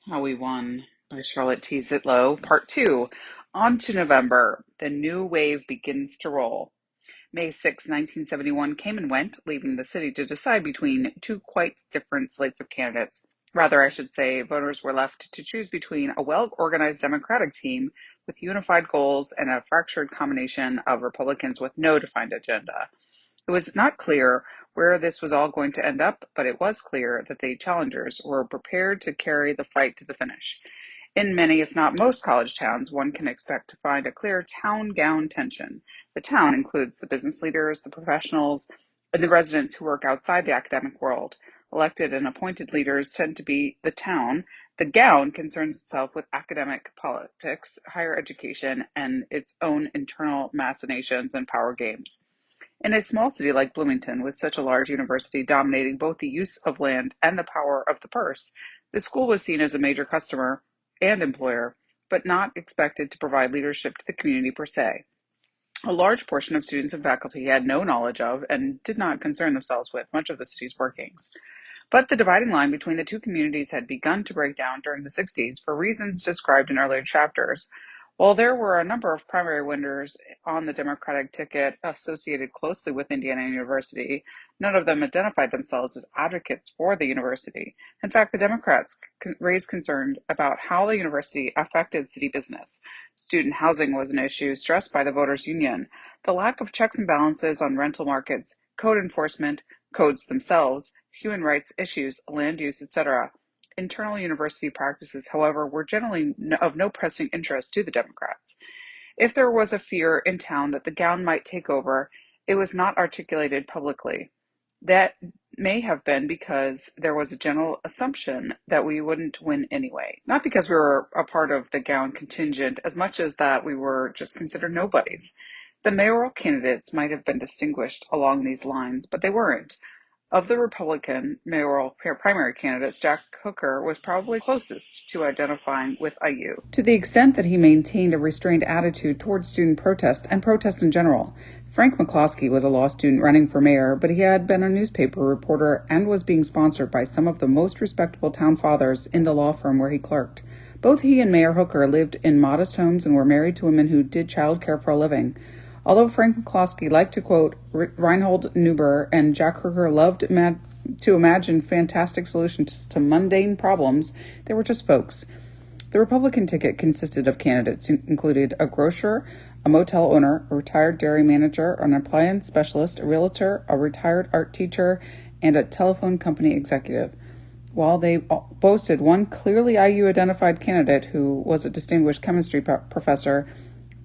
How We Won by Charlotte T. Zitlow, Part 2. On to November. The new wave begins to roll. May 6, 1971 came and went, leaving the city to decide between two quite different slates of candidates. Rather, I should say, voters were left to choose between a well-organized Democratic team with unified goals and a fractured combination of Republicans with no defined agenda. It was not clear where this was all going to end up, but it was clear that the challengers were prepared to carry the fight to the finish. In many, if not most, college towns, one can expect to find a clear town gown tension. The town includes the business leaders, the professionals, and the residents who work outside the academic world. Elected and appointed leaders tend to be the town. The gown concerns itself with academic politics, higher education, and its own internal machinations and power games. In a small city like Bloomington, with such a large university dominating both the use of land and the power of the purse, the school was seen as a major customer and employer, but not expected to provide leadership to the community per se. A large portion of students and faculty had no knowledge of and did not concern themselves with much of the city's workings. But the dividing line between the two communities had begun to break down during the 60s for reasons described in earlier chapters. While there were a number of primary winners on the Democratic ticket associated closely with Indiana University, none of them identified themselves as advocates for the university. In fact, the Democrats raised concern about how the university affected city business. Student housing was an issue stressed by the voters' union. The lack of checks and balances on rental markets, code enforcement, codes themselves, human rights issues, land use, etc. Internal university practices, however, were generally of no pressing interest to the Democrats. If there was a fear in town that the gown might take over, it was not articulated publicly. That may have been because there was a general assumption that we wouldn't win anyway. Not because we were a part of the gown contingent, as much as that we were just considered nobodies. The mayoral candidates might have been distinguished along these lines, but they weren't. Of the Republican mayoral primary candidates, Jack Hooker was probably closest to identifying with IU, to the extent that he maintained a restrained attitude toward student protest and protest in general. Frank McCloskey was a law student running for mayor, but he had been a newspaper reporter and was being sponsored by some of the most respectable town fathers in the law firm where he clerked. Both he and Mayor Hooker lived in modest homes and were married to women who did child care for a living. Although Frank McCloskey liked to quote Reinhold Niebuhr and Jack Hooker loved to imagine fantastic solutions to mundane problems, they were just folks. The Republican ticket consisted of candidates who included a grocer, a motel owner, a retired dairy manager, an appliance specialist, a realtor, a retired art teacher, and a telephone company executive. While they boasted one clearly IU-identified candidate who was a distinguished chemistry professor,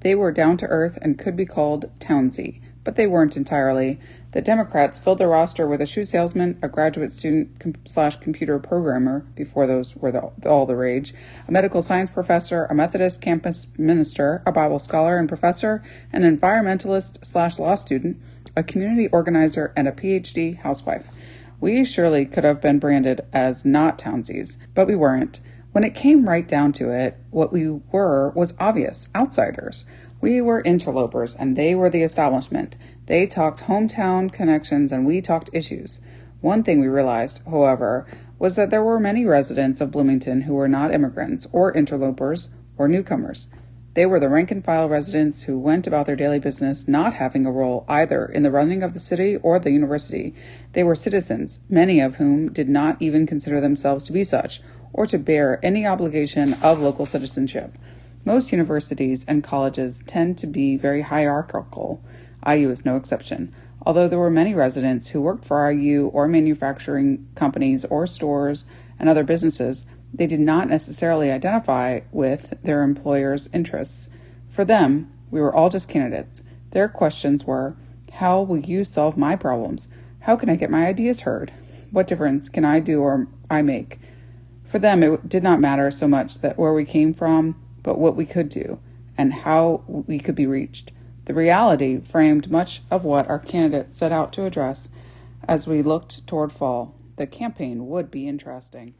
they were down to earth and could be called townsy, but they weren't entirely. The Democrats filled the roster with a shoe salesman, a graduate student/computer programmer, before those were all the rage, a medical science professor, a Methodist campus minister, a Bible scholar and professor, an environmentalist/law student, a community organizer, and a PhD housewife. We surely could have been branded as not townsies, but we weren't. When it came right down to it, what we were was obvious: outsiders. We were interlopers, and they were the establishment. They talked hometown connections, and we talked issues. One thing we realized, however, was that there were many residents of Bloomington who were not immigrants, or interlopers, or newcomers. They were the rank-and-file residents who went about their daily business, not having a role either in the running of the city or the university. They were citizens, many of whom did not even consider themselves to be such, or to bear any obligation of local citizenship. Most universities and colleges tend to be very hierarchical. IU is no exception. Although there were many residents who worked for IU or manufacturing companies or stores and other businesses, they did not necessarily identify with their employers' interests. For them, we were all just candidates. Their questions were, how will you solve my problems? How can I get my ideas heard? What difference can I do or I make? For them, it did not matter so much that where we came from, but what we could do and how we could be reached. The reality framed much of what our candidates set out to address as we looked toward fall. The campaign would be interesting.